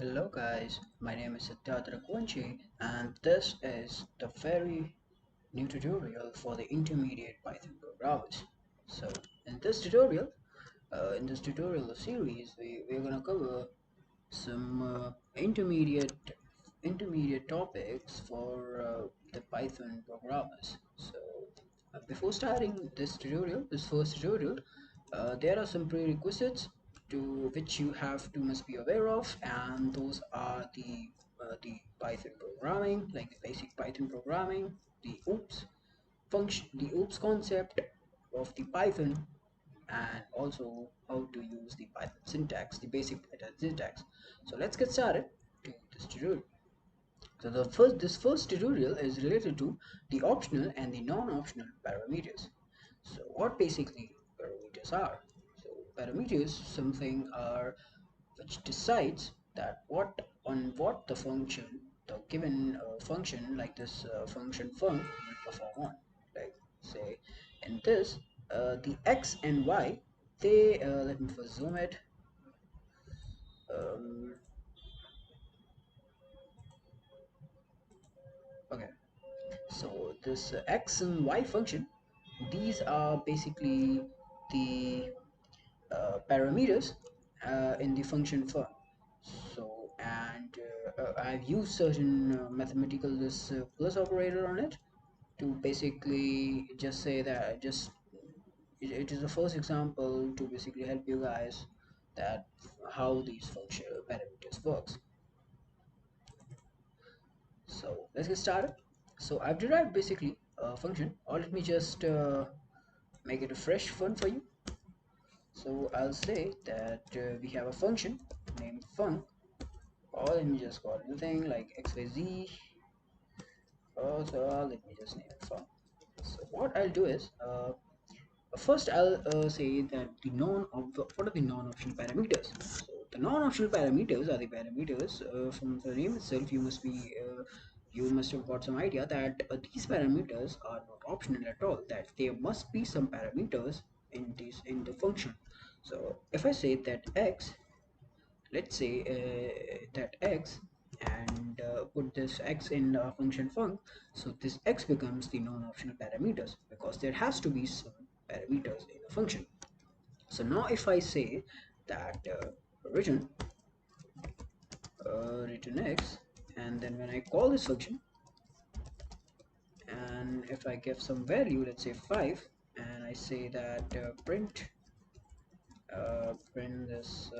Hello guys, my name is Siddharth and this is the very new tutorial for the intermediate Python programmers. So in this tutorial series, we're gonna cover some intermediate topics for the Python programmers. So before starting this first tutorial, there are some prerequisites to which you have to must be aware of, and those are the Python programming, like the basic Python programming, the the OOPS concept of the Python, and also how to use the Python syntax, the basic Python syntax. So let's get started to this tutorial. So this first tutorial is related to the optional and the non-optional parameters. So what basically parameters are? So parameters something are which decides that what the function, the given function like this function func will perform on. Like say in this the x and y, they let me first zoom it. Um, okay, so this x and y function, these are basically the parameters in the function func. So and I've used certain mathematical this plus operator on it to basically just say that just it is the first example to basically help you guys that how these function parameters works. So let's get started. So I've derived basically a function, or let me just make it a fresh one for you. So I'll say that we have a function named func, or let me just call anything like xyz. So let me just name it func. So what I'll do is first I'll say that what are the non-optional parameters. So the non-optional parameters are the parameters from the name itself. You must have got some idea that these parameters are not optional at all, that there must be some parameters in the function. So if I say that x, let's say that x, and put this x in function func, so this x becomes the non-optional parameters because there has to be some parameters in a function. So now if I say that return return x, and then when I call this function, and if I give some value, let's say 5, and I say that print this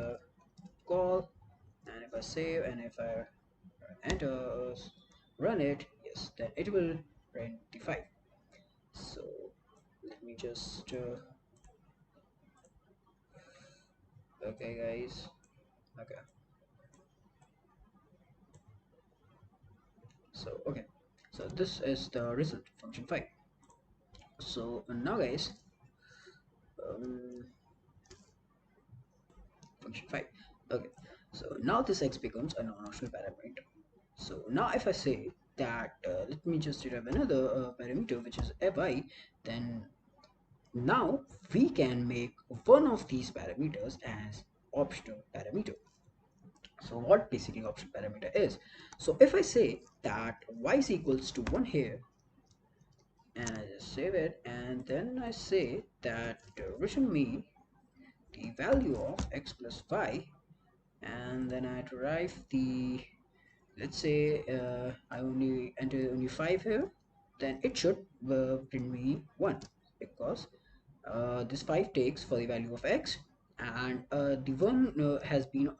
call, and if I save and if I enter run it, yes, then it will print the 5. So let me just okay guys, okay, so okay, so this is the result function 5. So now guys, um, function 5, okay, so now this x becomes a non-optional parameter. So now if I say that let me just derive another parameter which is fi, then now we can make one of these parameters as optional parameter. So what basically optional parameter is? So if I say that y is equals to 1 here, and I just save it, and then I say that return me the value of x plus y, and then I derive the, let's say I only enter only 5 here, then it should print me 1 because this 5 takes for the value of x, and the 1 has been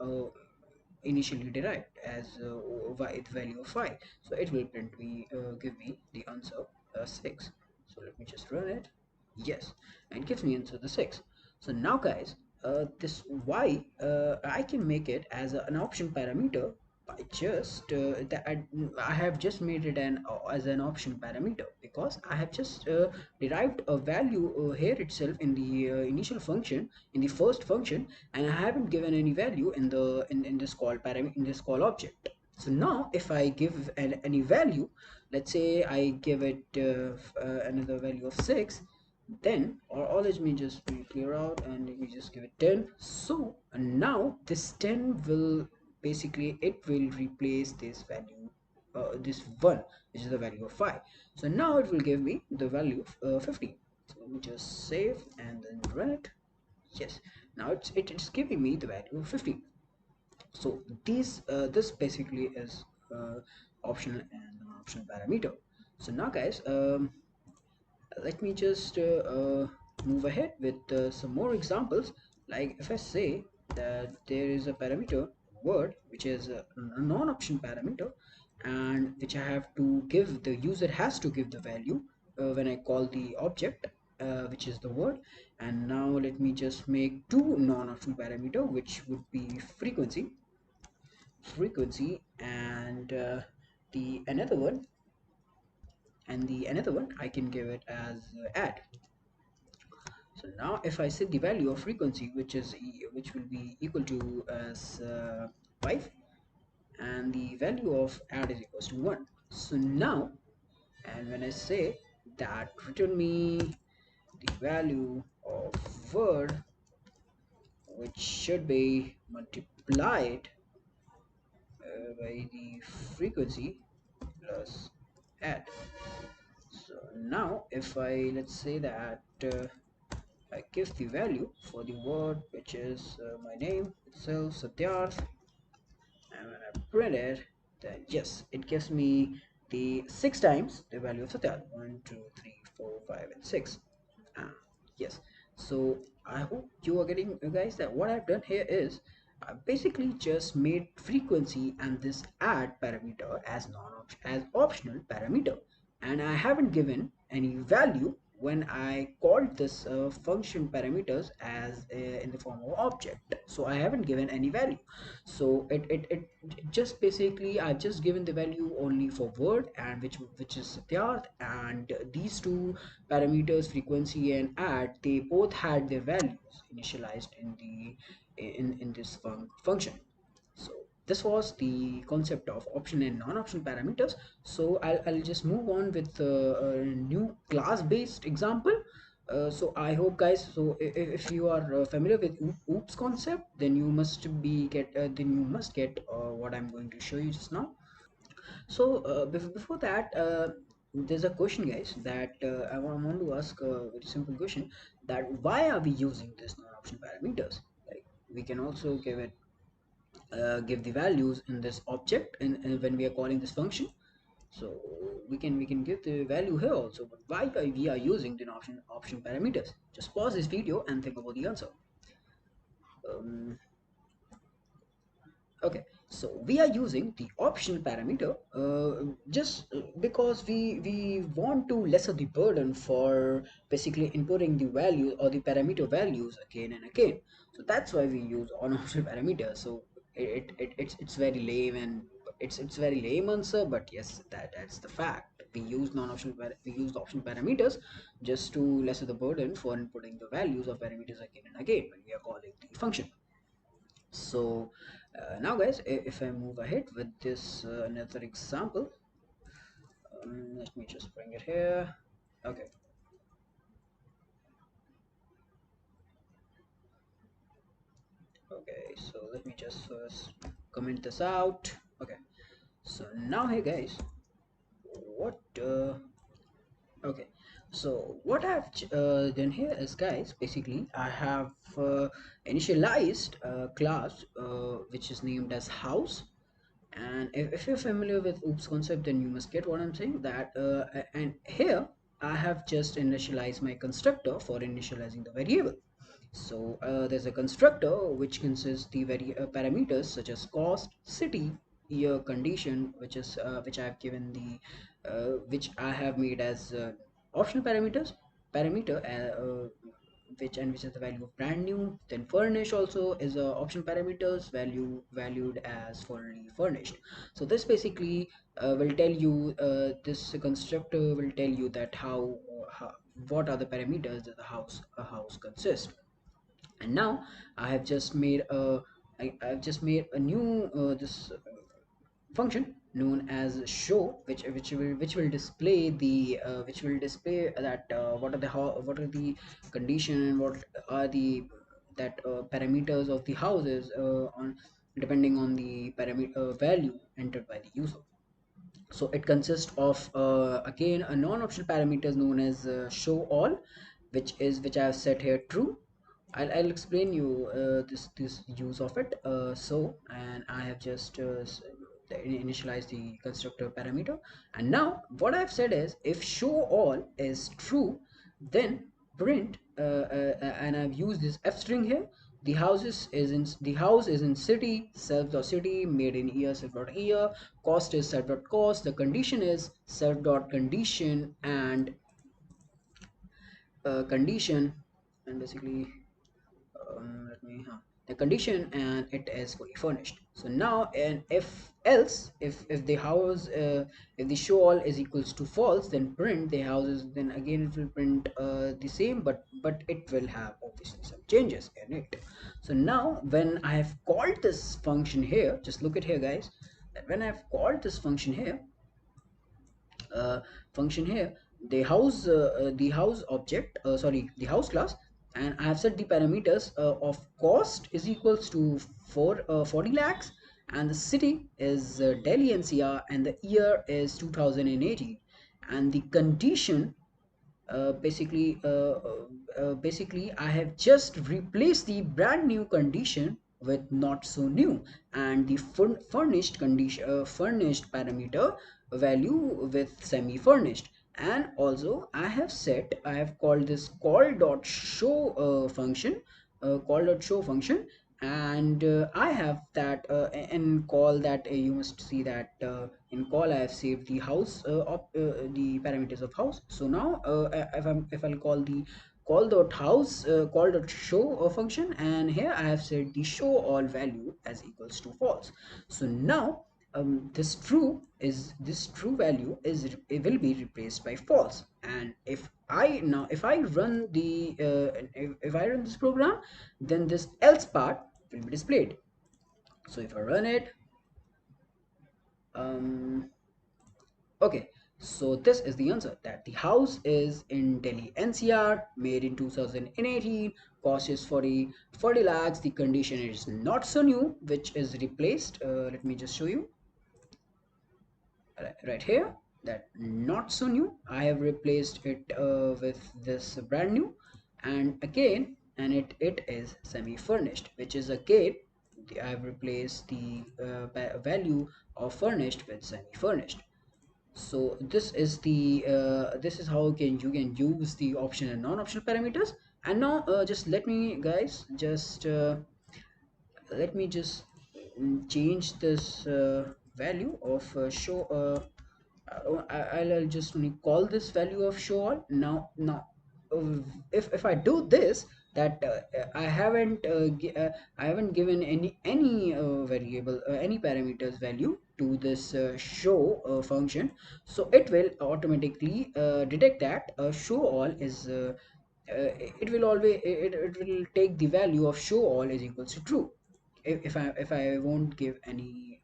initially derived as y, the value of y, so it will print me give me the answer 6. So let me just run it, yes, and it gives me answer the 6. So now guys, this y, I can make it as an option parameter by just I have just made it as an option parameter because I have just derived a value here itself in the initial function, in the first function, and I haven't given any value in the in this call parameter, in this call object. So now if I give any value, let's say I give it another value of 6, then or let me just be clear out and let me just give it 10. So now this 10 will basically it will replace this value, this 1, which is the value of 5. So now it will give me the value of 50. So let me just save and then run it. Yes, now it's giving me the value of 50. So this basically is optional and non-optional parameter. So now guys, let me just move ahead with some more examples. Like if I say that there is a parameter word which is a non-option parameter, and which I have to give, the user has to give the value when I call the object, which is the word. And now let me just make two non-optional parameter, which would be frequency, and the another one I can give it as add. So now if I set the value of frequency, which will be equal to as 5, and the value of add is equals to 1. So now, and when I say that return me the value of word, which should be multiplied by the frequency plus add. So now if I, let's say that I give the value for the word, which is my name itself, Satyarth, and when I print it, then yes, it gives me the 6 times the value of Satyarth: 1, 2, 3, 4, 5, and 6. uh, yes. So I hope you are getting, guys, that what I've done here is I basically just made frequency and this add parameter as as optional parameter, and I haven't given any value when I called this function parameters as in the form of object. So I haven't given any value. So it just basically I've just given the value only for word, and which is Satyarth, and these two parameters, frequency and add, they both had their values initialized in the in this function. So this was the concept of option and non-option parameters. So I'll just move on with a new class-based example. So I hope, guys, so if you are familiar with oops concept, then you must get what I'm going to show you just now. So before that, there's a question, guys, that I want to ask a very simple question: that why are we using this non-option parameters? Like we can also give the values in this object, and when we are calling this function. So we can give the value here also, but why we are using the option parameters? Just pause this video and think about the answer. um, Okay, so we are using the optional parameter just because we want to lesser the burden for basically inputting the value or the parameter values again and again. So that's why we use on optional parameter. So it's very lame, and it's very lame answer, but yes, that's the fact. We use we use optional parameters just to lesser the burden for inputting the values of parameters again and again when we are calling the function. So now, guys, if I move ahead with this another example, let me just bring it here. Okay, okay, so let me just first comment this out. Okay, so now, hey guys, what okay, so what I've done here is, guys, basically I have initialized a class which is named as house. And if you're familiar with oops concept, then you must get what I'm saying, that and here I have just initialized my constructor for initializing the variable. So there's a constructor which consists the parameters such as cost, city, year, condition, which I have given the which I have made as optional parameter which is the value of brand new. Then furnish also is a option parameters value valued as fully furnished. So this basically will tell you, this constructor will tell you that how what are the parameters that a house consists. And now I have just made I've just made a new this function known as show, which will display the which will display that what are the condition, what are the that parameters of the houses on depending on the parameter value entered by the user. So it consists of again a non-optional parameters known as show all, which I have set here true. I'll explain you this use of it. And I have just initialized the constructor parameter, and now what I've said is if show all is true, then print and I've used this f string here. The house is in city self dot city, made in year self dot year, cost is self dot cost, the condition is self dot condition, and condition, and basically let me the condition, and it is fully furnished. So now, and if else, if the house if the show all is equals to false, then print the houses, then again it will print the same, but it will have obviously some changes in it. So now when I have called this function here, just look at here guys, that when I've called this uh, function here, the house object, sorry, the house class, and I have set the parameters of cost is equals to 40 lakhs, and the city is Delhi NCR, and the year is 2018, and the condition, basically I have just replaced the brand new condition with not so new, and the furnished parameter value with semi furnished. And also I have called this call dot show function, and I have that in call that you must see that in call I have saved the the parameters of house. So now if I'll call the call dot show function, and here I have set the show all value as equals to false. So now this true value it will be replaced by false, and if I run if I run this program, then this else part will be displayed. So if I run it, um okay, so this is the answer, that the house is in Delhi NCR, made in 2018, cost is 40 lakhs, the condition is not so new, which is replaced. Let me just show you right here, that not so new, I have replaced it with this brand new, and again, and it is semi furnished, which is again I have replaced the value of furnished with semi furnished. So this is how you can use the optional and non-optional parameters. And now just let me just change this value of show I'll just only call this value of show all. Now if I do this, that I haven't given any variable any parameters value to this show function, so it will automatically detect that show all is it will always it will take the value of show all is equals to true, if I won't give any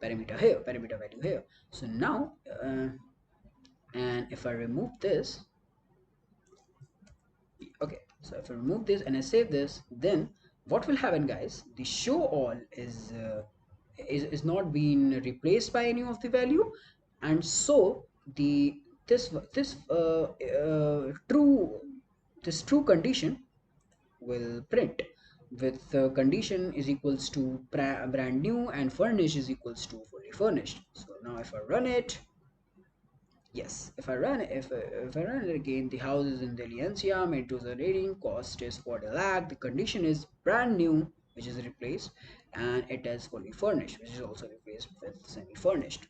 parameter value here. So now and if I remove this, okay, so if I remove this and I save this, then what will happen guys, the show all is not being replaced by any of the value, and so the this true this true condition will print with condition is equals to brand new, and furnished is equals to fully furnished. So now if I run it, yes, if I run it again, the house is in Delhi NCR, made 2018, cost is 40 lakh, the condition is brand new, which is replaced, and it is fully furnished, which is also replaced with semi furnished.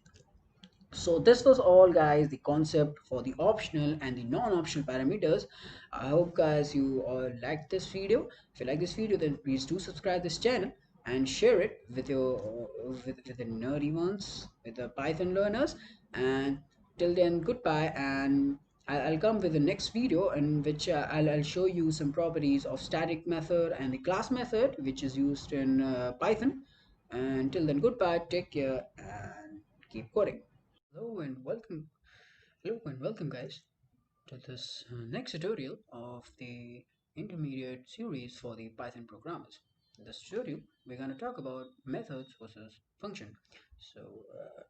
So this was all guys, the concept for the optional and the non-optional parameters. I hope guys you all liked this video. If you like this video, then please do subscribe this channel and share it with your with the nerdy ones, with the Python learners. And till then, goodbye, and I'll come with the next video in which I'll show you some properties of static method and the class method, which is used in Python. And till then, goodbye, take care, and keep coding. Hello and welcome guys to this next tutorial of the intermediate series for the Python programmers. In this tutorial, we're going to talk about methods versus function. So,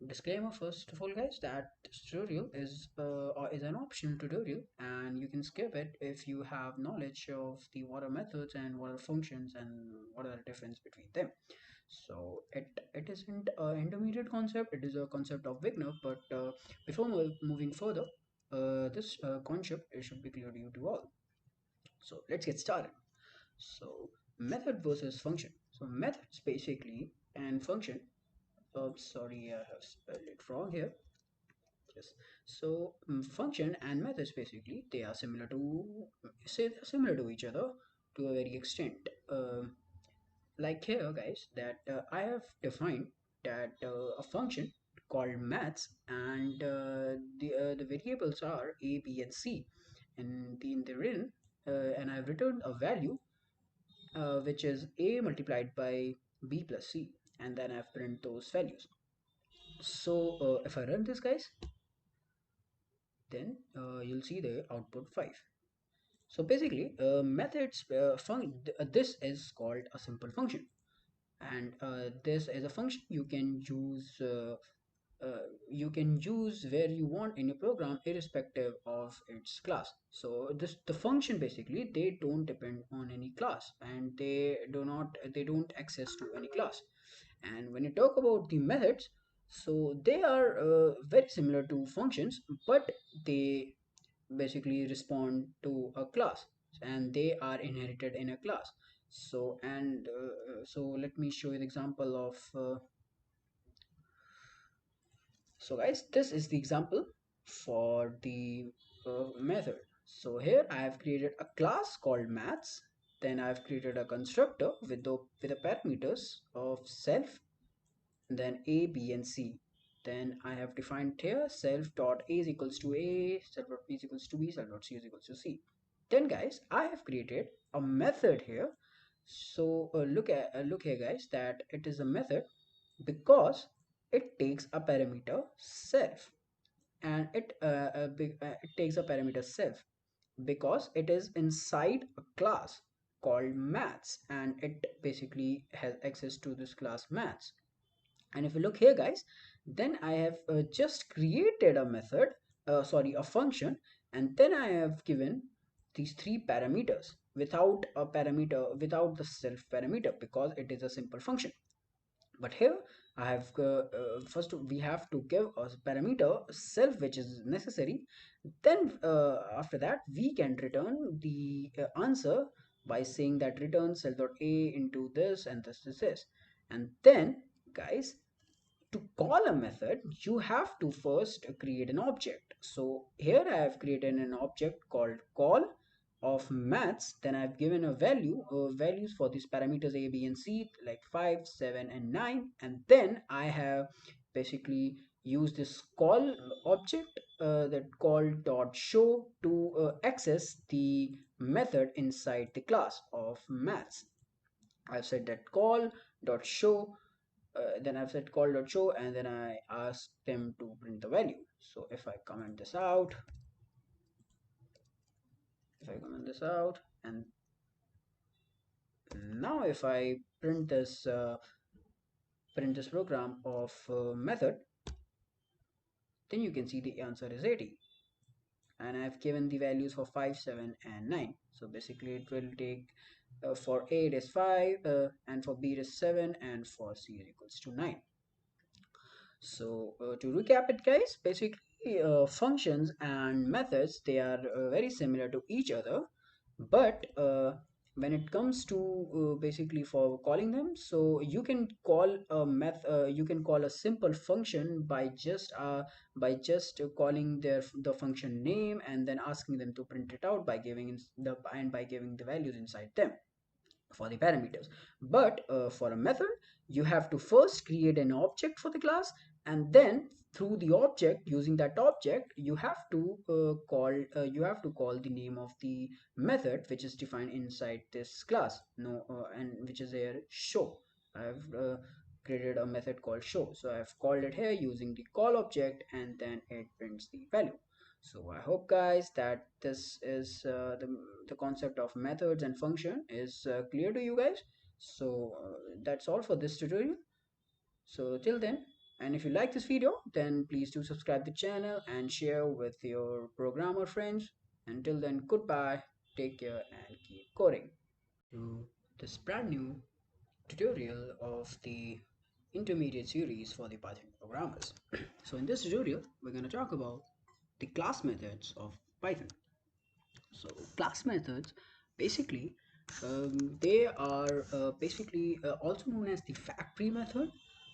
disclaimer first of all, guys, that this tutorial is an optional tutorial, and you can skip it if you have knowledge of the what are methods and what are functions and what are the difference between them. So, it isn't an intermediate concept; it is a concept of beginner. But before moving further, this concept it should be clear to you to all. So, let's get started. So method versus function. So methods basically and function. Oh, sorry, I have spelled it wrong here. Yes. So function and methods basically they are similar to similar to each other to a very extent. Like here, guys, that I have defined that a function called maths and the variables are a, b, and c, and in the written and I've returned a value which is a multiplied by b plus c, and then I've print those values. So if I run this, guys, then you'll see the output 5. So basically this is called a simple function, and this is a function you can use where you want in your program irrespective of its class. So this the function basically they don't depend on any class, and they don't access to any class. And when you talk about the methods, so they are very similar to functions, but they basically respond to a class and they are inherited in a class. So let me show you the example of so guys, this is the example for the method. So here I have created a class called maths. Then I have created a constructor with the parameters of self, then a, b, and c. Then I have defined here self dot a is equals to a, self dot b is equals to b, self dot c is equals to c. Then guys, I have created a method here. So look here, guys, that it is a method because it takes a parameter self, and it takes a parameter self because it is inside a class called maths, and it basically has access to this class maths. And if you look here, guys, then I have just created a method, sorry, a function, and then I have given these three parameters without the self parameter because it is a simple function. But here I have first we have to give a parameter self which is necessary. Then after that we can return the answer by saying that return self dot a into this and this, and then guys, to call a method you have to first create an object. So here I have created an object called call of maths. Then I've given a values for these parameters a, b, and c, like 5, 7, and 9, and then I have basically used this call object, that call dot show, to access the method inside the class of maths. I've said that call dot show, then I've said call.show, and then I ask them to print the value. So if I comment this out, and now if I print this program of method, then you can see the answer is 80, and I've given the values for 5, 7, and 9. So basically, it will take for A it is 5, and for B it is 7, and for C it equals to 9. So to recap it, guys, basically functions and methods they are very similar to each other, but when it comes to basically for calling them, so you can call a simple function by just calling the function name and then asking them to print it out by giving the values inside them for the parameters. But for a method you have to first create an object for the class, and then through the object, using that object, you have to call the name of the method which is defined inside this class, no and which is here show. I've created a method called show, so I've called it here using the call object, and then it prints the value. So I hope, guys, that this is the concept of methods and function is clear to you guys. So that's all for this tutorial. So till then, and if you like this video, then please do subscribe the channel and share with your programmer friends. Until then, goodbye, take care, and keep coding. To this brand new tutorial of the intermediate series for the Python programmers. So in this tutorial, we're going to talk about the class methods of Python. So class methods, basically, they are basically also known as the factory method.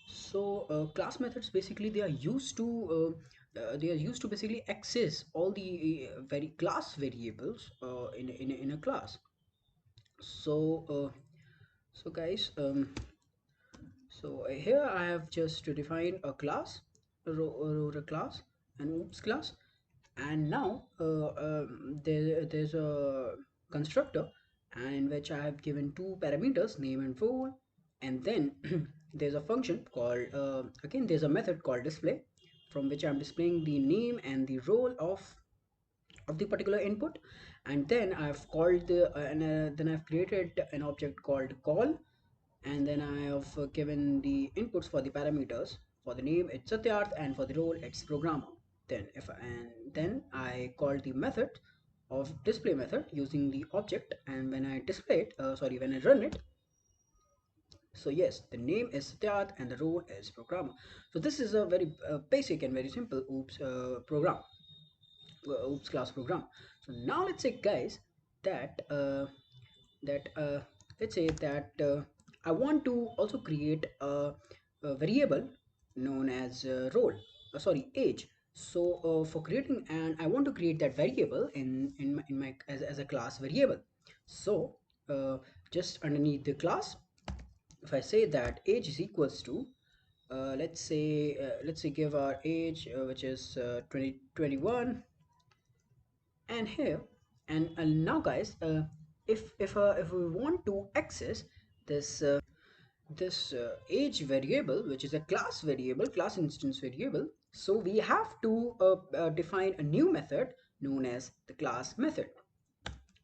So class methods, basically, they are used to basically access all the very class variables in a class. So guys, here I have just defined a class, a class, an oops class, and now there's a constructor, and in which I have given two parameters, name and role, and then there's a function called again there's a method called display, from which I'm displaying the name and the role of the particular input, and then I've called then I've created an object called call, and then I have given the inputs for the parameters. For the name it's Satyarth, and for the role it's programmer. Then I called the method of display method using the object, and when I display it, when I run it, so yes, the name is Satyarth and the role is programmer. So this is a very basic and very simple oops class program. So now let's say, guys, that that let's say that I want to also create a variable known as role age. So for creating, and I want to create that variable in my as a class variable. So uh, just underneath the class, if I say that age is equals to let's say give our age which is 2021, and here, and now, guys, if we want to access this age variable, which is a class variable, class instance variable, so we have to define a new method known as the class method.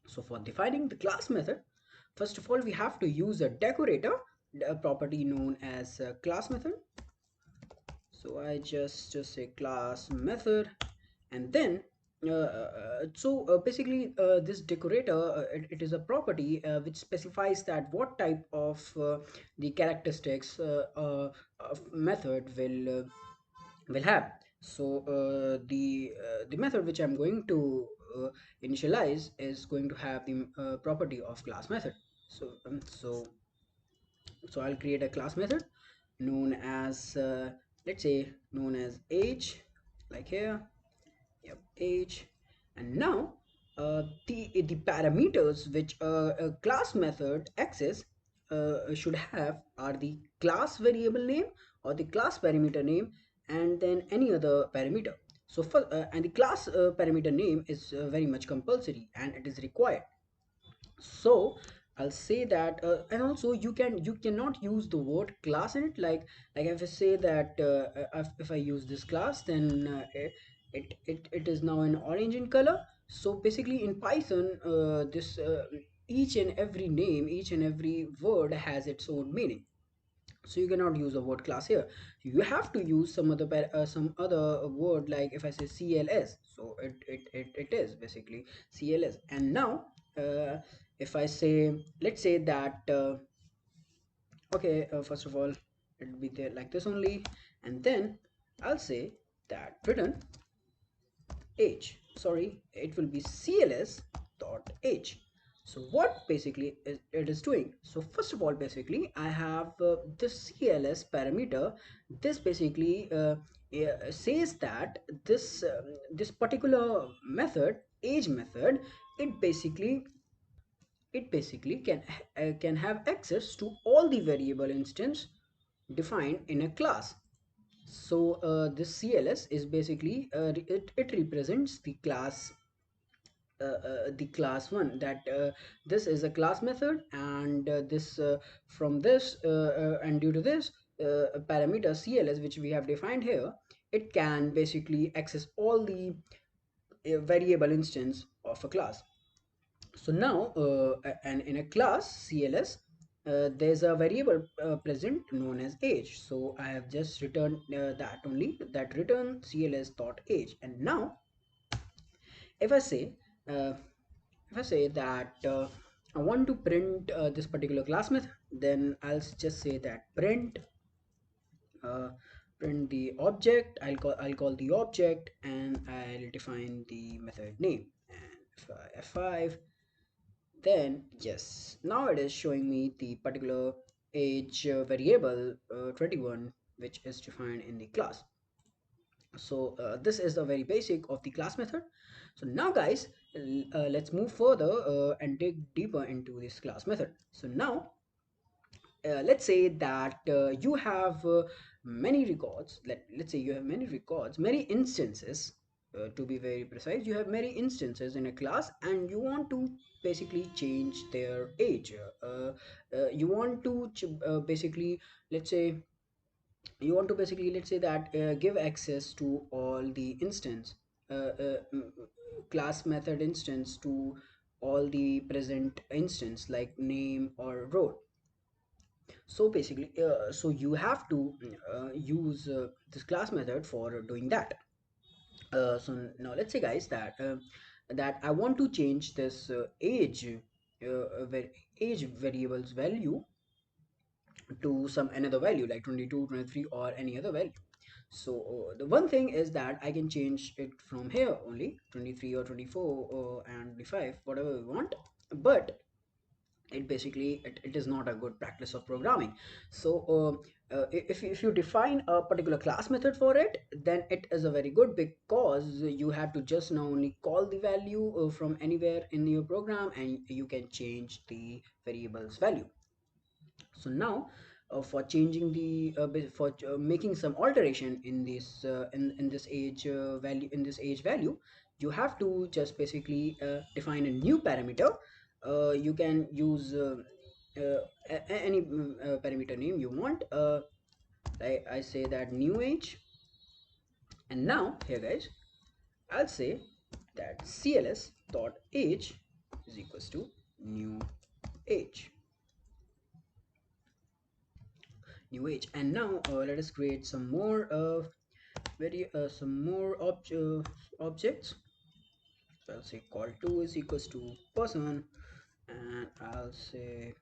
So for defining the class method, first of all, we have to use a decorator, a property known as class method. So I just say class method, and then basically this decorator, it is a property which specifies that what type of the characteristics method will have. So the method which I'm going to initialize is going to have the property of class method. So I'll create a class method known as let's say known as age, like here. Yep, age. And now the parameters which a class method access should have are the class variable name or the class parameter name, and then any other parameter. So for and the class parameter name is very much compulsory and it is required. So I'll say that and also you cannot use the word class in it, like if I say that if I use this class, then it is now in orange in color. So basically in Python, this each and every name, each and every word has its own meaning. So you cannot use the word class here. You have to use some other word, like if I say CLS, so it is basically CLS. And now if I say, let's say that okay, first of all, it will be there like this only, and then I'll say that return age, sorry, it will be cls dot age. So what basically it is doing, so first of all, basically I have this cls parameter. This basically says that this particular method, age method, it basically can have access to all the variable instance defined in a class. So this cls is basically it represents the class one, that this is a class method, and this from this and due to this parameter cls which we have defined here, it can basically access all the variable instance of a class. So now and in a class cls, there's a variable present known as age, so I have just returned that only, that return cls dot age. And now if I say uh, if I say that I want to print this particular class method, then just say that uh, print the object. I'll call the object, and I'll define the method name. And if I F5, then yes, now it is showing me the particular age variable 21, which is defined in the class. So this is the very basic of the class method. So now guys, let's move further and dig deeper into this class method. So now let's say that you have many records. Let's say you have many records, many instances, to be very precise. You have many instances in a class, and you want to basically change their age. You want to basically, let's say let's say that give access to all the instance, class method instance, to all the present instance like name or role. So basically so you have to use this class method for doing that. So now let's say guys that that I want to change this age variables value to some another value like 22, 23, or any other value. So the one thing is that I can change it from here only 23 or 24 and 25, whatever we want. But it is not a good practice of programming. So if you define a particular class method for it, then it is a very good, because you have to just now only call the value from anywhere in your program, and you can change the variable's value. So now for changing the for making some alteration in this in this age value, you have to just basically define a new parameter. You can use any parameter name you want. I say that new age. And now here guys, I'll say that cls dot age is equals to new age. And now let us create some more objects. So I'll say call2 is equals to person, and I'll say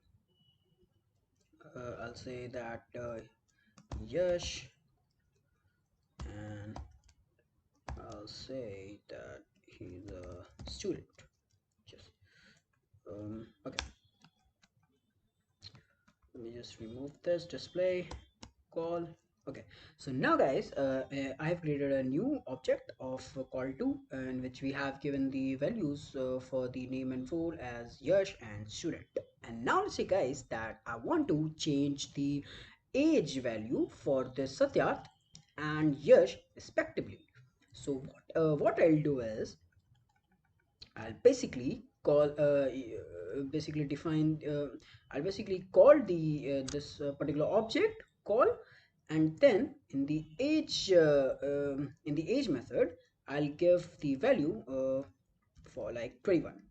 that Yash, and I'll say that he's a student. Just okay, let me just remove this display call. Okay, so now guys, I have created a new object of call2, in which we have given the values for the name and role as Yash and student. And now let's say guys that I want to change the age value for this Satyarth and Yash respectively. So what I'll do is I'll basically call basically define I'll basically call the this particular object call, and then in the age method I'll give the value for like 21.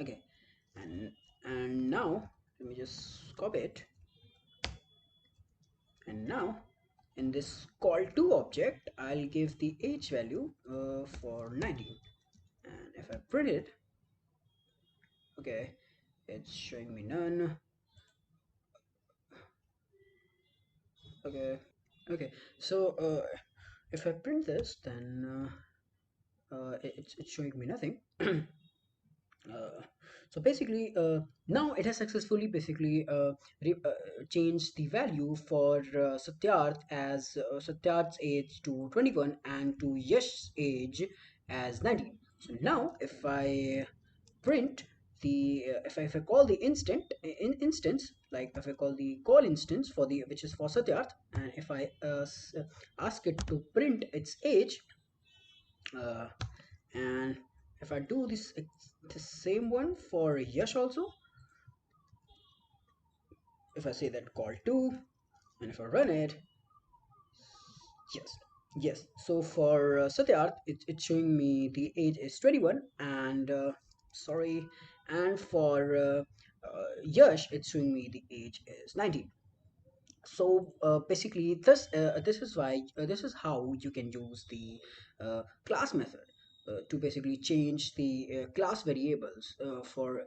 Okay, and now let me just copy it. And now in this call2 object I'll give the age value for 19. And if I print it, okay, it's showing me none. Okay, okay, so if I print this, then it's showing me nothing. uh, so basically now it has successfully basically changed the value for Satyarth's age to 21 and to Yash's age as 19. So now if I print the if I call the instance, like if I call the call instance for the which is for Satyarth, and if I ask it to print its age, uh, and if I do this the same one for Yash also, if I say that call2 and if I run it, yes, so for Satyarth, it's showing me the age is 21, and sorry, and for Yash, it's showing me the age is 19. So basically this is why this is how you can use the class method to basically change the class variables for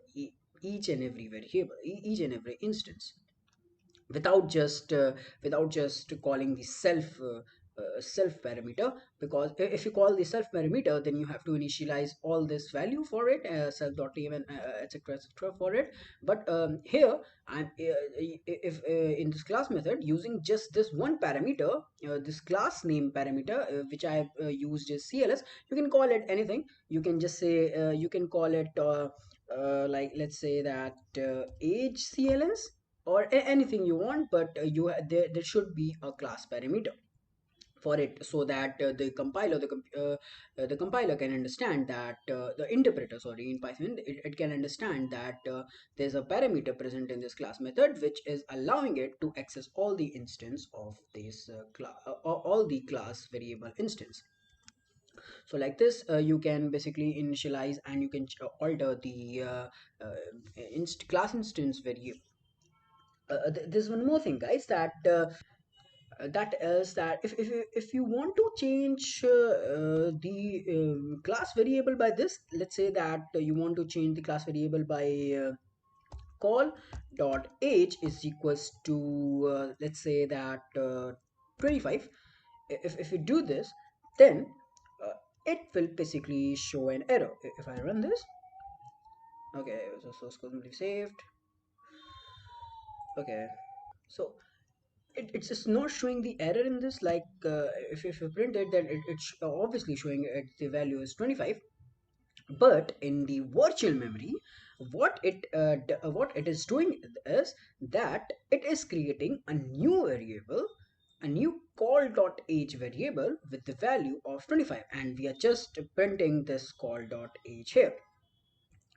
each and every variable, each and every instance, without just calling the self parameter. Because if you call the self parameter, then you have to initialize all this value for it, self dot even etc etc for it. But here I'm if in this class method, using just this one parameter, this class name parameter, which I have used is cls. You can call it anything. You can just say you can call it like, let's say that age cls, or anything you want. But there should be a class parameter for it, so that the compiler can understand that the interpreter, sorry, in python, it can understand that there's a parameter present in this class method, which is allowing it to access all the instance of this all the class variable instance. So like this, you can basically initialize, and you can alter the class instance variable. There's one more thing, guys, that that is that if you want to change the class variable by this, let's say that you want to change the class variable by call dot age is equals to let's say that 25. If you do this, then uh, it will basically show an error if I run this. Okay, so source code will be saved. Okay, so it's just not showing the error in this. Like if you print it, then it's obviously showing it, the value is 25. But in the virtual memory, what it is doing is that it is creating a new variable, a new call.age variable with the value of 25, and we are just printing this call.age here.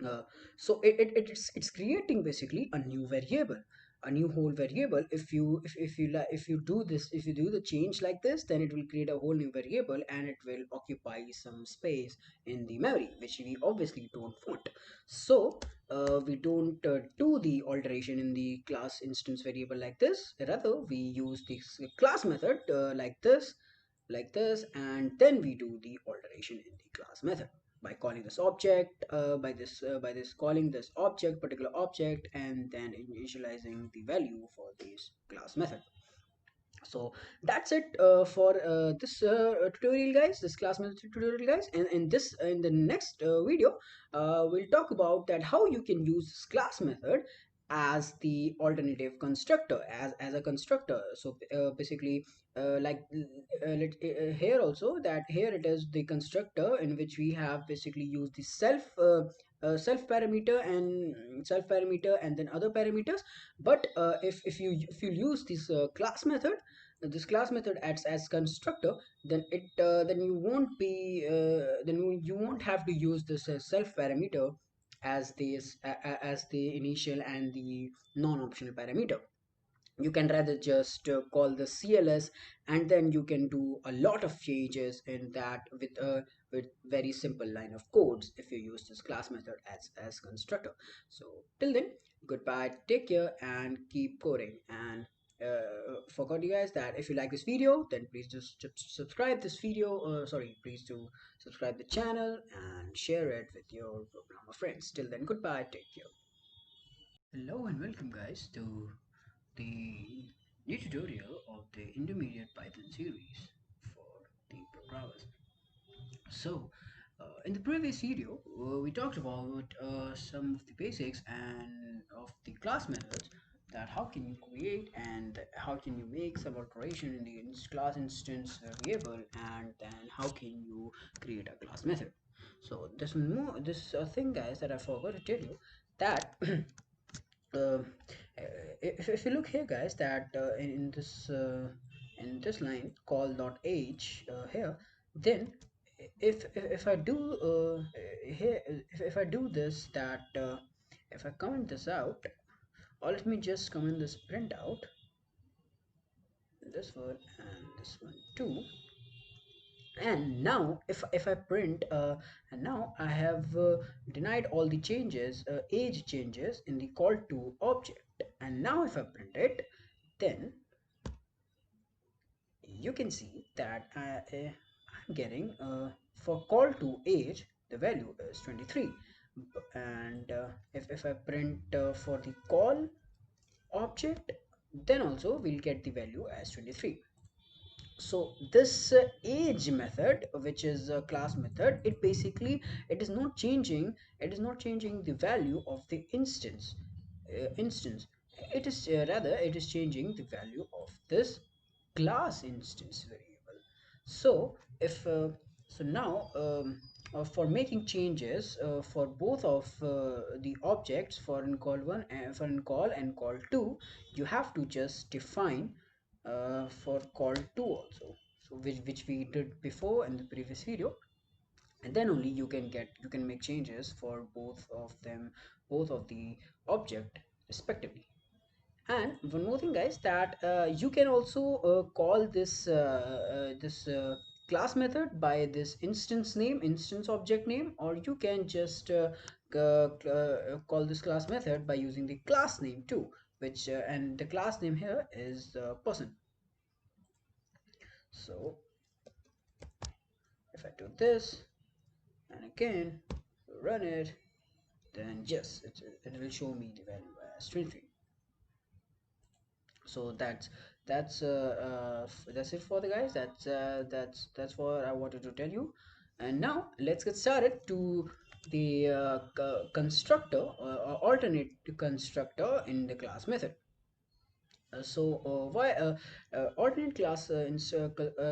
uh, so it's creating basically a new variable, a new whole variable. If you do this, if you do the change like this, then it will create a whole new variable, and it will occupy some space in the memory, which we obviously don't want. So we don't do the alteration in the class instance variable like this. Rather, we use this class method like this, and then we do the alteration in the class method by calling this object, by this calling this object, particular object, and then initializing the value for this class method. So that's it for this tutorial, guys, this class method tutorial, guys. And in the next video, we'll talk about that how you can use this class method as the alternative constructor, as a constructor. So basically here also, that here it is the constructor in which we have basically used the self parameter and then other parameters. But if you use this class method acts as constructor, then you won't have to use this self parameter as the initial and the non-optional parameter. You can rather just call the cls, and then you can do a lot of changes in that with very simple line of codes if you use this class method as constructor. So till then, goodbye, take care, and keep coding. And forgot you guys that if you like this video, then please just subscribe this video, sorry, please do subscribe the channel and share it with your programmer friends. Till then, goodbye, take care. Hello and welcome, guys, to the new tutorial of the intermediate Python series for the programmers. So, in the previous video, we talked about some of the basics and of the class methods, that how can you create and how can you make some alteration in the class instance variable, and then how can you create a class method. So this thing, guys, that I forgot to tell you, that uh, if you look here, guys, that in this line call dot age here, then if I do here if I do this, that if I comment this out, or let me just comment this print out, this one and this one too. And now if I print and now I have denied all the changes, age changes in the call to object, and now if I print it, then you can see that I'm getting for call to age the value is 23. And if I print for the call object, then also we'll get the value as 23. So this age method, which is a class method, it basically it is not changing the value of the instance. It is rather it is changing the value of this class instance variable. So if so now for making changes for both of the objects, for in call 1 and for in call and call 2, you have to just define for call 2 also, so which we did before in the previous video, and then only you can make changes for both of them, both of the object respectively. And one more thing, guys, that you can also call this class method by this instance object name, or you can just call this class method by using the class name too, which and the class name here is person. So if I do this and again run it, then yes, it will show me the value as 23. So that's it for the guys. That's what I wanted to tell you. And now let's get started to the constructor alternate constructor in the class method. Why alternate class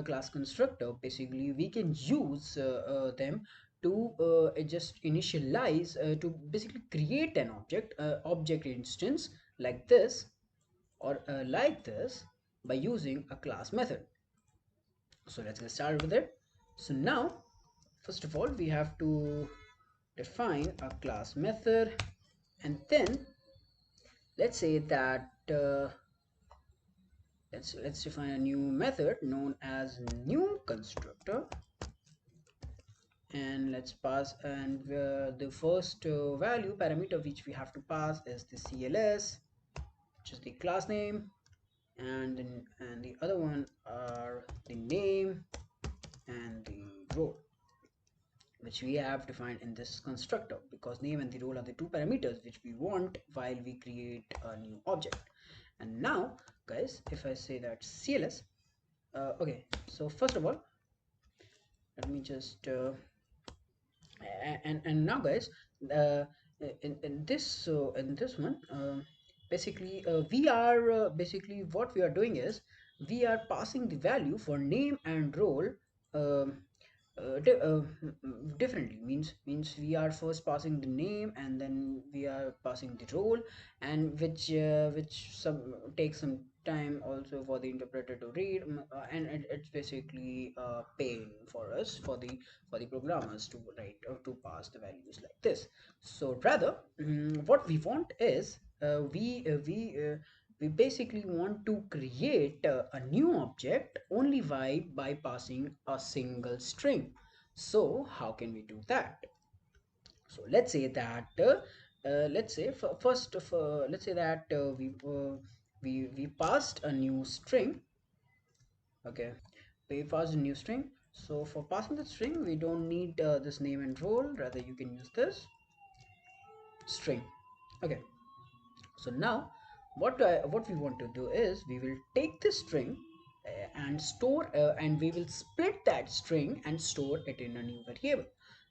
class constructor, basically we can use them to just initialize to basically create an object instance like this or like this by using a class method. So let's get started with it. So now first of all we have to define a class method, and then let's say that let's define a new method known as new constructor, and let's pass, and the first value parameter which we have to pass is the CLS, which is the class name, and the other one are the name and the role, which we have defined in this constructor, because name and the role are the two parameters which we want while we create a new object. And now guys, if I say that CLS, okay, so first of all let me just and now guys, uh, in this one, basically we are basically what we are doing is we are passing the value for name and role um, differently. Means we are first passing the name and then we are passing the role, and which some takes some time also for the interpreter to read, and it's basically pain for us, for the programmers to write or to pass the values like this. So rather, what we want is we basically want to create a new object only by passing a single string. So how can we do that? So let's say that let's say first of let's say that we passed a new string. Okay, we passed a new string. So for passing the string we don't need this name and role, rather you can use this string. Okay, so now what we want to do is we will take this string and store and we will split that string and store it in a new variable.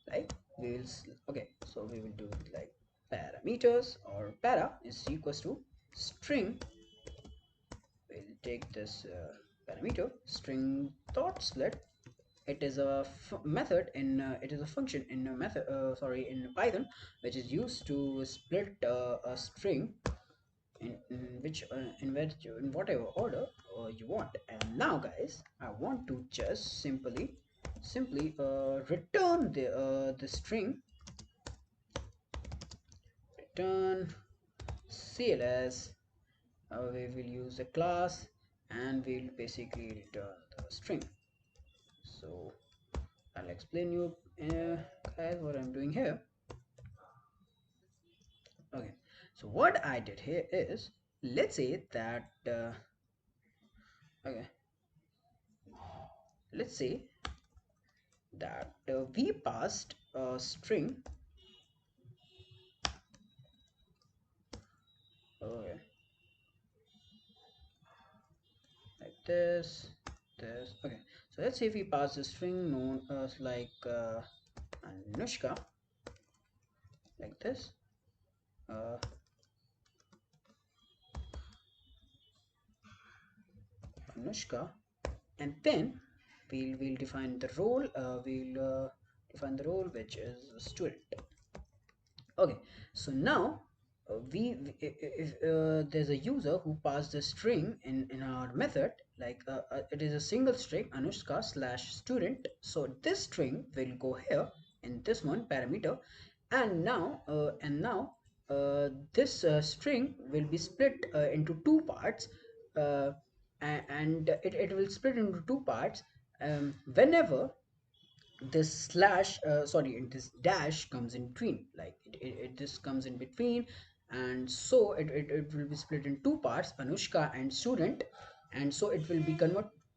Like we will okay, so we will do it like parameters, or para is equals to string. We'll take this parameter string dot split. It is a method in it is a function in a method sorry, in Python, which is used to split a string in whatever order you want. And now guys, I want to just simply return the string, return CLS. We will use a class and we'll basically return the string. So I'll explain you guys what I'm doing here. Okay, so what I did here is, let's say that okay, let's say that we passed a string. Okay, like this. Okay, so let's say if we pass a string known as like Anushka, like this. uh, Anushka, and then we'll define the role. We'll define the role, which is student. Okay, so now if there's a user who passed a string in our method, like it is a single string Anushka slash student, so this string will go here in this one parameter, and now this string will be split into two parts, uh, and it will split into two parts whenever this slash sorry, this dash comes in between, like this comes in between, and so it will be split in two parts, Anushka and student, and so it will be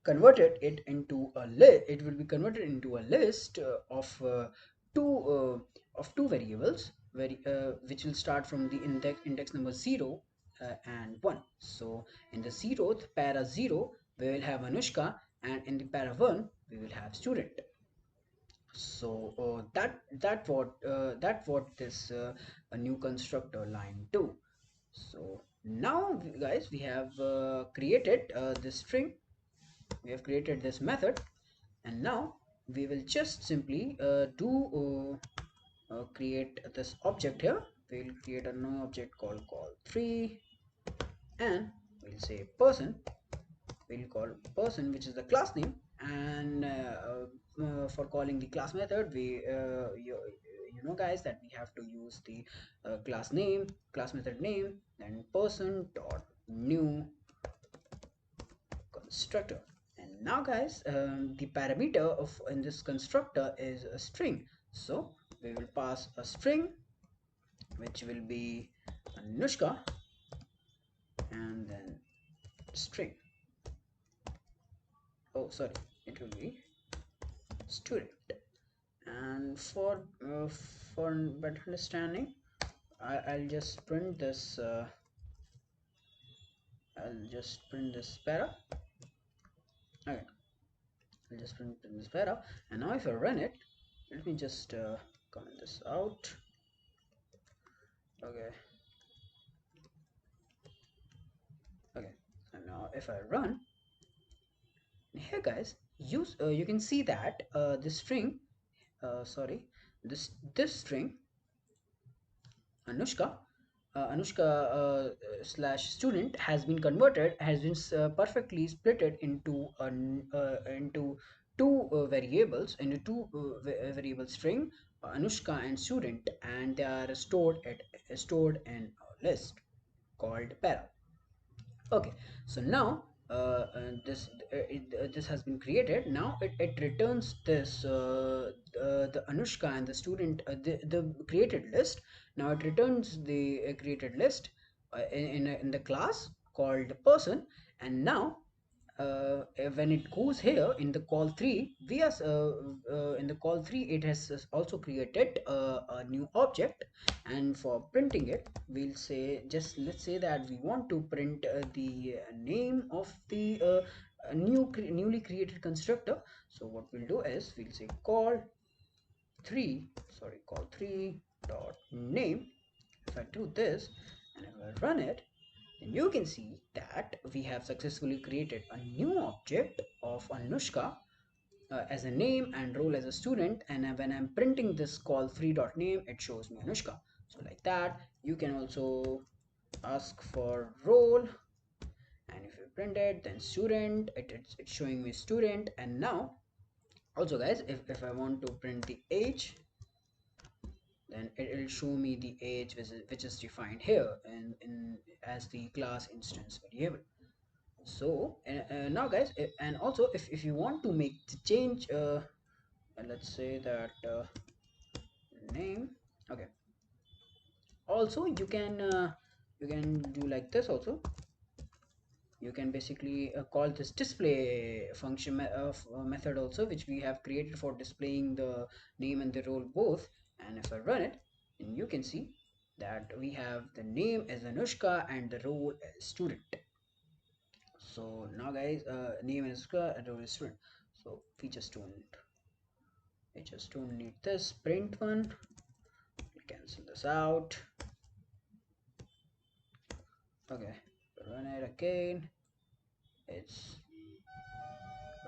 converted it into a list. It will be converted into a list two of two variables, which will start from the index number 0 and 1. So in the zeroth para 0 we will have Anushka, and in the para 1 we will have student. So that what this a new constructor line do. So now guys, we have created this string, we have created this method, and now we will just simply create this object here. We'll create a new object called call3, and we'll say person. We'll call person, which is the class name, and for calling the class method, you know guys that we have to use the class method name, then person dot new constructor. And now guys, the parameter of in this constructor is a string, so we will pass a string which will be Anushka, and then string, oh sorry, it will be student. And for better understanding, I'll just print this I'll just print this para. Okay, I'll just print this para, and now if I run it, let me just comment this out. Okay, okay, and now if I run here guys, you can see that this string sorry, this string Anushka, slash student has been converted, has been perfectly splitted into into two variables, into two variable string, Anushka and student, and they are stored in a list called para. Okay, so now this has been created. Now it returns this the Anushka and the student, the created list. Now it returns the created list in the class called person, and now when it goes here in the call 3, in the call 3 it has also created a new object, and for printing it we'll say, just let's say that we want to print the name of the newly created constructor. So what we'll do is we'll say call 3 dot name. If I do this and if I run it, then you can see that we have successfully created a new object of Anushka as a name and role as a student, and when I'm printing this call3.name, it shows me Anushka. So like that you can also ask for role, and if you print it, then student, it's showing me student. And now also guys, if I want to print the age, then it will show me the age which is defined here in as the class instance variable. So now guys, and also if you want to make the change and let's say that name. Okay, also you can do like this also. You can basically call this display function method also, which we have created for displaying the name and the role both. And if I run it, then you can see that we have the name as Anushka and the role as student. So now guys, name is Anushka and role is student. So we just don't need this print one. We cancel this out. Okay, run it again. It's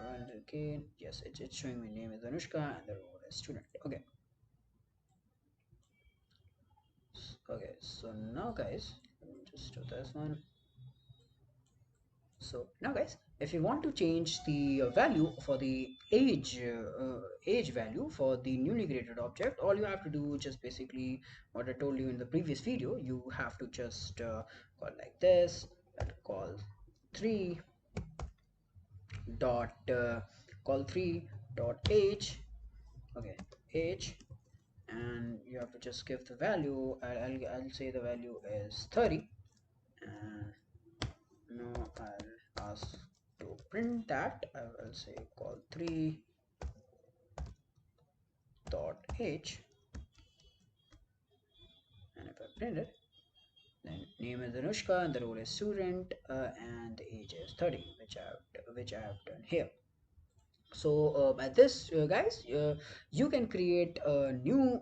run it again. Yes, it's showing my name is Anushka and the role is student. Okay. Okay, so now guys, let me just do this one. So now guys, if you want to change the value for the age value for the newly created object, all you have to do just basically what I told you in the previous video. You have to just call like this, call 3 dot call 3 dot age. Okay, age, and you have to just give the value. I'll say the value is 30, and now I'll ask to print that. I will say call 3 dot h, and if I print it, then name is Anushka and the role is student, and the age is 30, which I have done here. So by this guys, you can create a new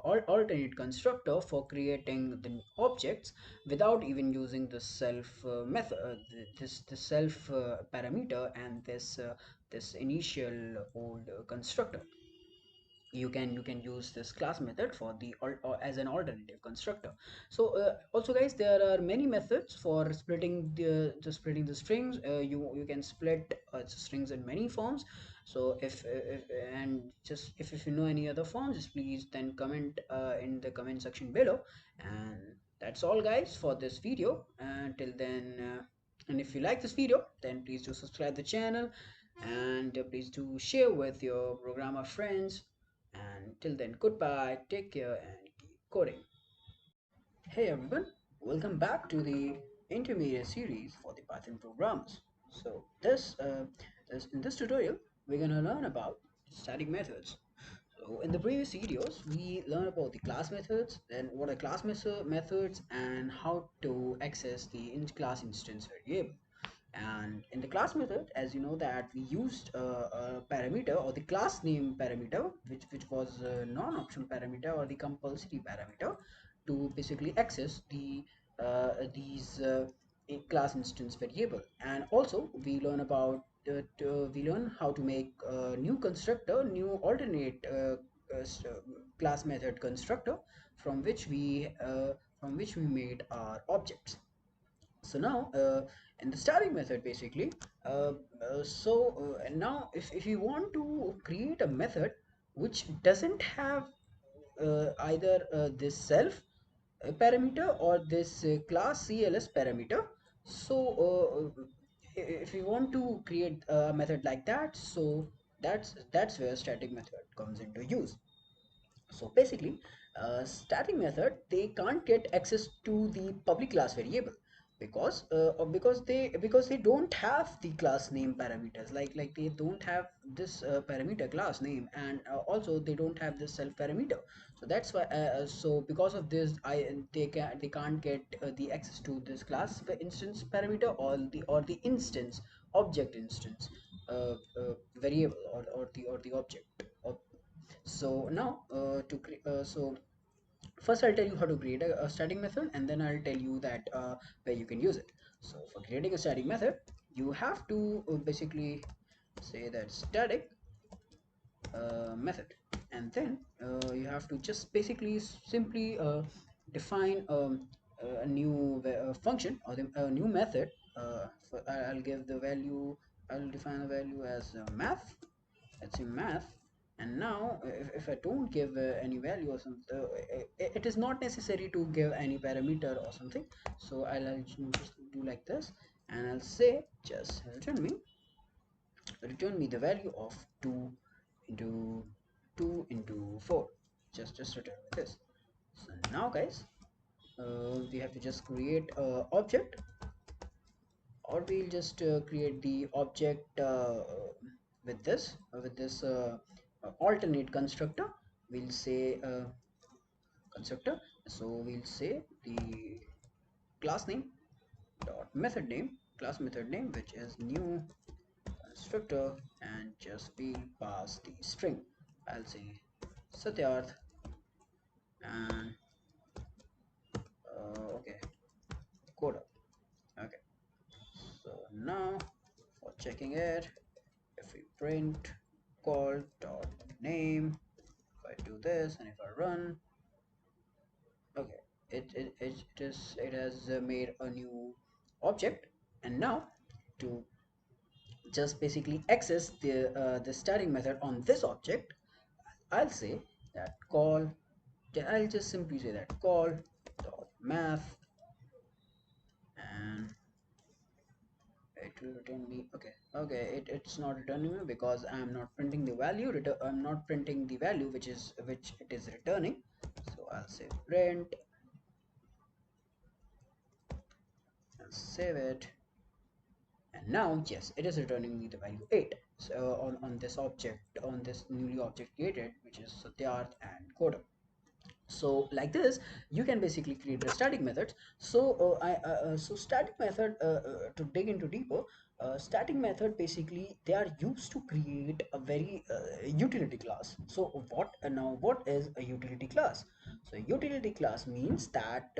alternate constructor for creating the objects without even using the self method, this self parameter, and this initial old constructor. You can use this class method for the or as an alternative constructor. So also guys, there are many methods for splitting the splitting the strings. You can split strings in many forms. So if and just if you know any other forms, just please then comment in the comment section below. And that's all guys for this video. Till then, and if you like this video, then please do subscribe the channel, and please do share with your programmer friends. And till then, goodbye, take care, and keep coding. Hey everyone, welcome back to the intermediate series for the Python programmers. So in this tutorial, we're gonna learn about static methods. So in the previous videos, we learned about the class methods, then what are methods, and how to access the class instance variable. And in the class method, as you know, that we used a parameter or the class name parameter, which was a non-optional parameter or the compulsory parameter, to basically access these class instance variable. And also we learn about we learn how to make a new constructor, new alternate class method constructor, from which we made our objects. So now in the starting method basically, and now if you want to create a method which doesn't have either this self parameter or this class CLS parameter. So if you want to create a method like that, so that's where static method comes into use. So basically, static method, they can't get access to the public class variable because they don't have the class name parameters, like they don't have this parameter class name, and also they don't have this self parameter. So that's why so because of this, they can't get the access to this class instance parameter, or the instance object instance variable, or the object. So now so first I'll tell you how to create a static method, and then I'll tell you that where you can use it. So for creating a static method, you have to basically say that static method, and then you have to just basically simply define a new function, or a new method. I'll give the value, I'll define the value as math. Let's say math. And now if I don't give any value or something, it is not necessary to give any parameter or something. So I'll just do like this, and I'll say just return me the value of 2 into 2 into 4. Just return with this. So now guys, we have to just create a object, or we'll just create the object with this alternate constructor. We'll say constructor. So we'll say the class name dot method name, class method name, which is new constructor, and just we'll pass the string. I'll say Satyarth, and okay, coda. Okay, so now for checking it, if we print call dot name, if I do this and if I run, okay, it has made a new object. And now to just basically access the starting method on this object, I'll say that call, I'll just simply say that call dot math, and it will return me, it's not returning me because I'm not printing the value. I'm not printing the value which it is returning. So I'll say print and save it, and now yes, it is returning me the value 8. So on this object, on this newly object created, which is Satyarth and Coda. So like this you can basically create the static methods. So so static method, to dig into deeper, static method basically they are used to create a very utility class. So what is a utility class? So utility class means that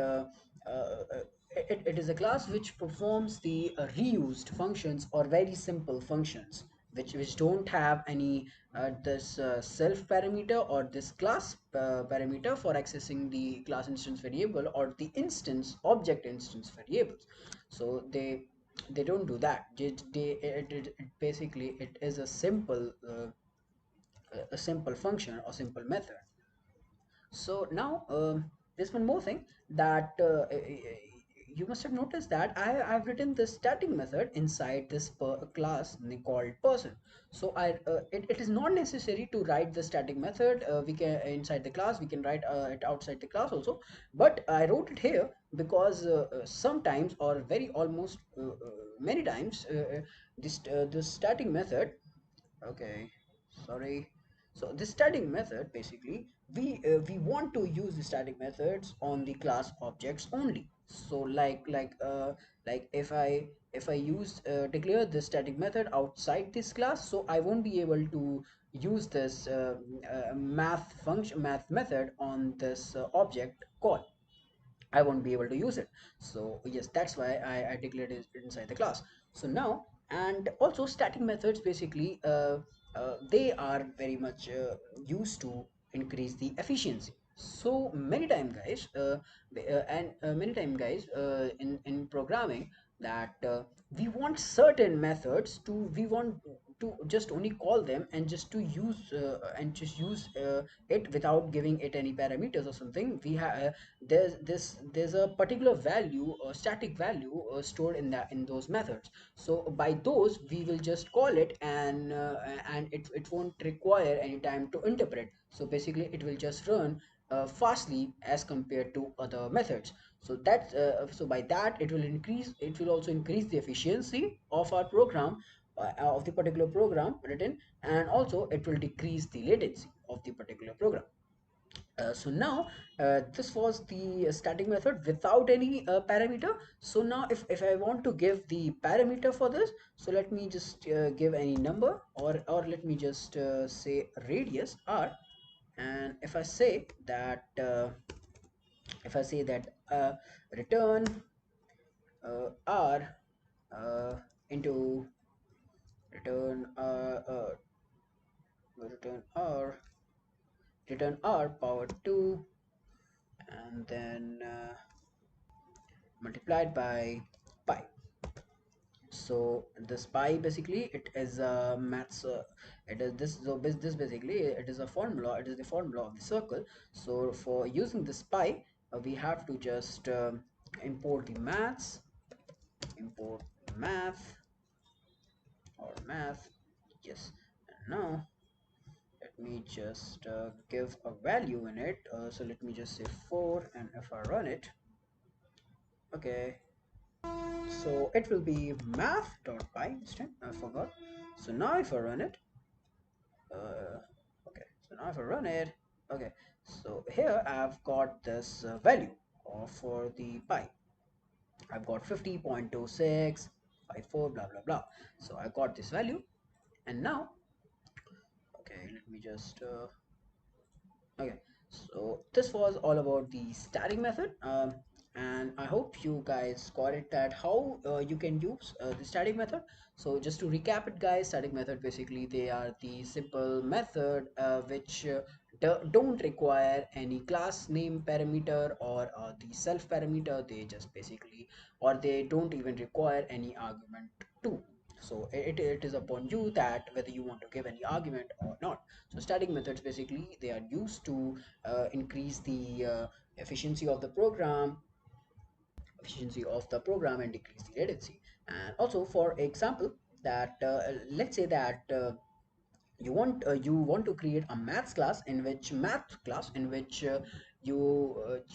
it is a class which performs the reused functions or very simple functions which don't have any this self parameter or this class parameter for accessing the class instance variable or the instance object instance variables. So they don't do that. It basically it is a simple function or simple method. So now there's one more thing that you must have noticed that I've written this static method inside this class called person. So it is not necessary to write the static method. We can inside the class, we can write it outside the class also. But I wrote it here because sometimes or very almost many times this static method, okay, sorry. So the static method basically we want to use the static methods on the class objects only. So like if I use declare this static method outside this class, so I won't be able to use this math method on this object call. I won't be able to use it. So yes, that's why I declared it inside the class. So now, and also static methods basically they are very much used to increase the efficiency. So many time guys many time guys in programming that we want certain methods to, we want to just only call them and just use it without giving it any parameters or something. We have there's a particular value or static value stored in that in those methods. So by those we will just call it, and it won't require any time to interpret. So basically it will just run fastly as compared to other methods. So that so by that it will also increase the efficiency of our program, of the particular program written, and also it will decrease the latency of the particular program. So now this was the static method without any parameter. So now if I want to give the parameter for this, so let me just give any number, or let me just say radius r. And if I say that return r uh, into return return r return r power 2, and then multiplied by pi. So this pi basically it is a maths it is this, so this basically it is a formula, it is the formula of the circle. So for using this pi we have to just import the maths, import math or math, yes. And now me just give a value in it. So let me just say 4, and if I run it, okay, so it will be math.py instead. I forgot. So now if I run it, uh, okay, so now if I run it, okay, so here I've got this value for the pi. I've got 50.2654 blah blah blah. So I got this value, and now, okay, let me just okay, so this was all about the static method, and I hope you guys got it that how you can use the static method. So just to recap it, guys, static method basically they are the simple method which don't require any class name parameter or the self parameter. They just basically, or they don't even require any argument too. So it is upon you that whether you want to give any argument or not. So static methods basically they are used to increase the efficiency of the program, and decrease the latency. And also, for example, that let's say that you want to create a math class in which you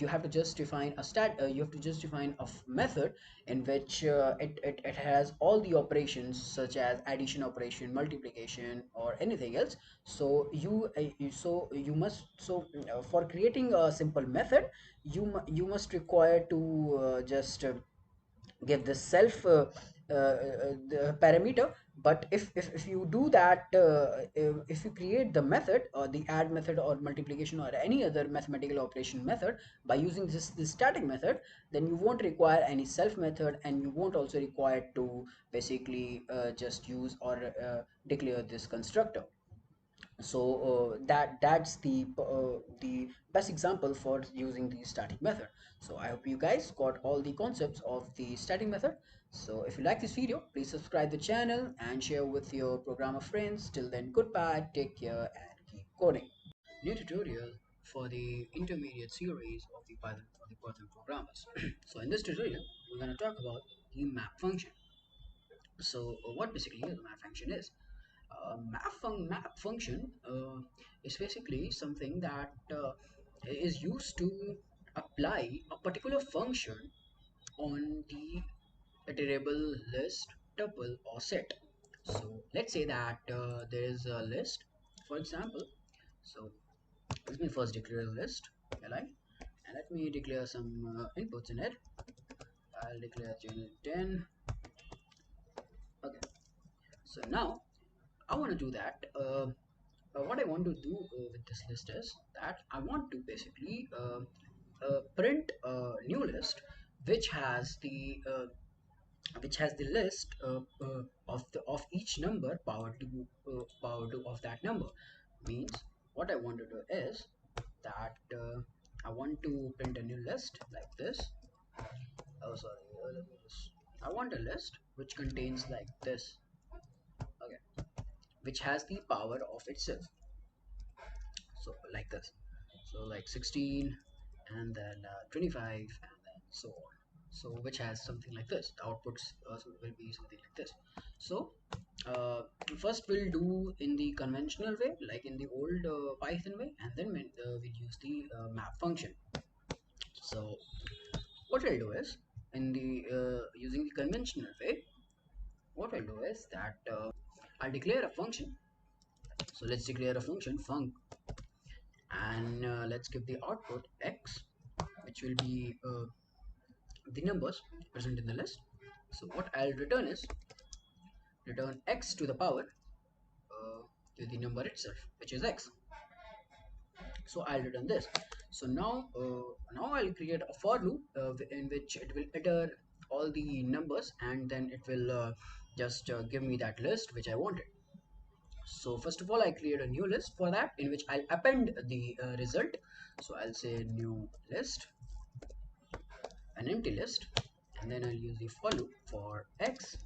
have to just define a you have to just define a method in which it has all the operations such as addition operation, multiplication, or anything else. So you must, for creating a simple method, you must require to just give the self the parameter. But if you do that, if you create the method or the add method or multiplication or any other mathematical operation method by using this static method, then you won't require any self method, and you won't also require to basically just use or declare this constructor. So that's the best example for using the static method. So I hope you guys got all the concepts of the static method. So if you like this video, please subscribe the channel and share with your programmer friends. Till then, goodbye, take care, and keep coding. New tutorial for the intermediate series of the Python for the Python programmers. So in this tutorial, we're going to talk about the map function. So what basically the map function is? Map function is basically something that is used to apply a particular function on the iterable list, tuple, or set. So let's say that there is a list, for example. So let me first declare a list, li, and let me declare some inputs in it. I'll declare general 10. Okay, so now I want to do that. What I want to do with this list is that I want to basically print a new list which has the list of each number power to of that number. Means what I want to do is that I want to print a new list like this. Oh, sorry. Let me just. I want a list which contains like this. Okay, which has the power of itself. So like this, so like 16, and then 25, and then so on. So which has something like this. The outputs will be something like this. So uh, first we'll do in the conventional way, like in the old Python way, and then we'll use the map function. So what I'll do is, in the using the conventional way, what I'll do is that I'll declare a function. So let's declare a function func, and let's give the output x, which will be the numbers present in the list. So what I'll return is return x to the power to the number itself, which is x. So I'll return this. So now I'll create a for loop in which it will iter all the numbers, and then it will just give me that list which I wanted. So first of all, I create a new list for that, in which I'll append the result. So I'll say new list, an empty list, and then I'll use the for loop for x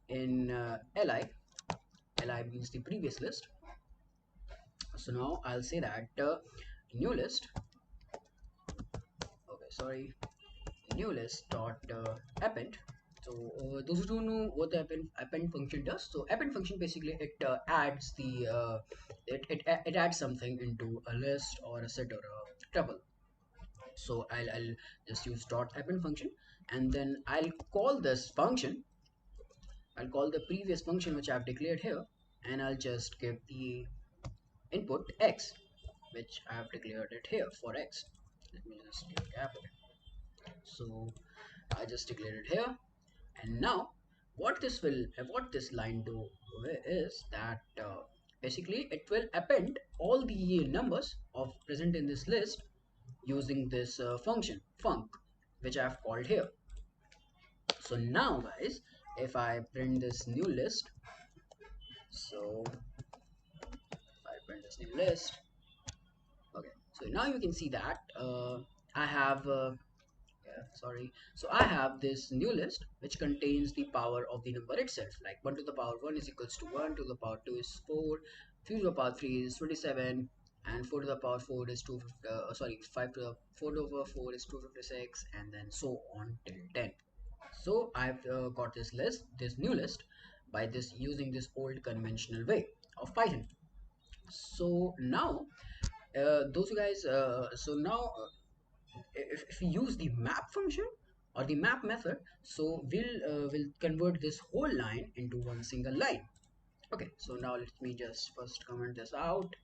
in li. Li means the previous list. So now I'll say that new list, okay, sorry, new list dot append, Those who don't know what the append function does, so append function basically it adds the it adds something into a list or a set or a tuple. So I'll just use dot append function, and then I'll call this function. I'll call the previous function which I've declared here, and I'll just give the input x, which I have declared it here for x. Let me just give a gap. So I just declared it here, and now what this line do is that basically it will append all the numbers of present in this list using this function func, which I have called here. So now guys, if I print this new list, so if I print this new list, okay, so now you can see that I have yeah, sorry. So I have this new list which contains the power of the number itself. Like 1 to the power 1 is equals to 1, to the power 2 is 4, 3 to the power 3 is 27, and 4 to the power 4 is 250, sorry, 5 to the 4 over 4 is 256, and then so on till 10. So I've got this list, this new list, by this using this old conventional way of Python. So now, those guys, so now if we use the map function or the map method, so we'll convert this whole line into one single line. Okay, so now let me just first comment this out,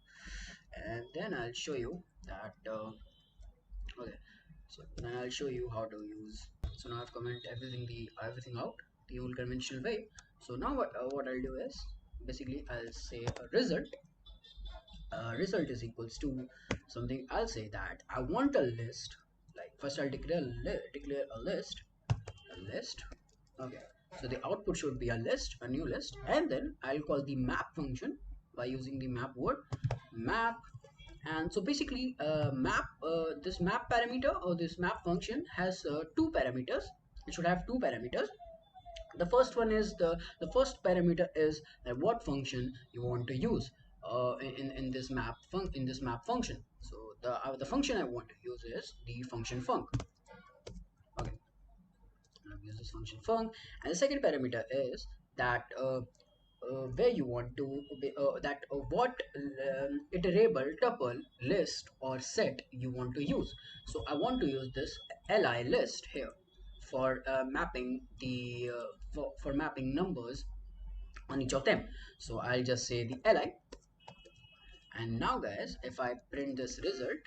and then I'll show you that okay, so then I'll show you how to use. So now I've commented everything out the old conventional way. So now what I'll do is basically I'll say a result is equals to something. I'll say that I want a list. Like first I'll declare a list. Okay, so the output should be a new list, and then I'll call the map function by using the map word map. And so basically this map parameter or this map function has two parameters. It should have two parameters. The first one is the first parameter is what function you want to use in this map function. So the function I want to use is the function func. Okay, I'll use this function func, and the second parameter is that where you want to be, that what iterable tuple list or set you want to use. So I want to use this li list here for mapping the for mapping numbers on each of them. So I'll just say the li, and now guys, if I print this result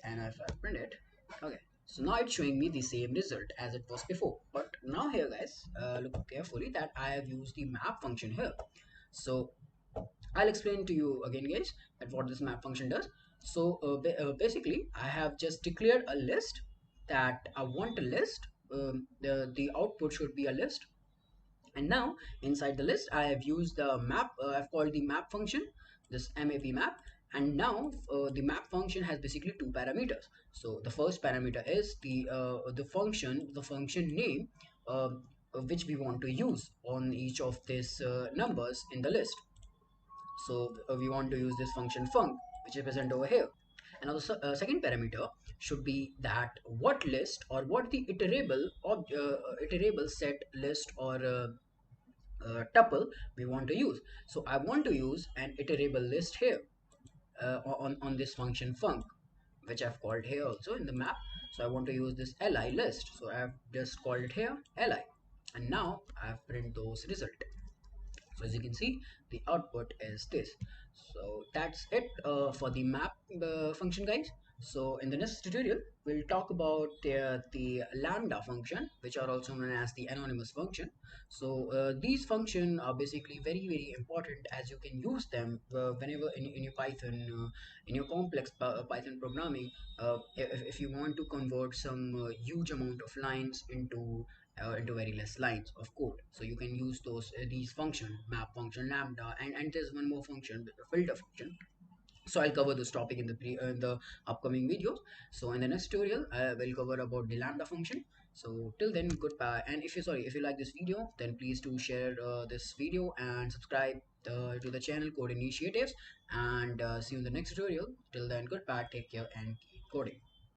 and if I print it, okay, so now it's showing me the same result as it was before. But now here guys, look carefully that I have used the map function here. So I'll explain to you again guys that what this map function does. So basically I have just declared a list, that I want a list. The output should be a list, and now inside the list I have used the map. I've called the map function, this map, and now the map function has basically two parameters. So the first parameter is the function name, which we want to use on each of these numbers in the list. So we want to use this function func, which is present over here. And now the second parameter should be that what list or what the iterable set list or tuple we want to use. So I want to use an iterable list here on this function func, which I've called here also in the map. So I want to use this li list. So I've just called it here li, and now I've print those result. So as you can see, the output is this. So that's it for the map function guys. So in the next tutorial we'll talk about the lambda function, which are also known as the anonymous function. So these functions are basically very important, as you can use them whenever in your python, in your complex python programming, if you want to convert some huge amount of lines into very less lines of code. So you can use these function, map function, lambda, and there's one more function, filter function. So I'll cover this topic in the upcoming videos. So in the next tutorial we'll cover about the lambda function. So till then, goodbye. And if you like this video, then please do share this video and subscribe to the channel Code Initiatives, and see you in the next tutorial. Till then, goodbye, take care, and keep coding.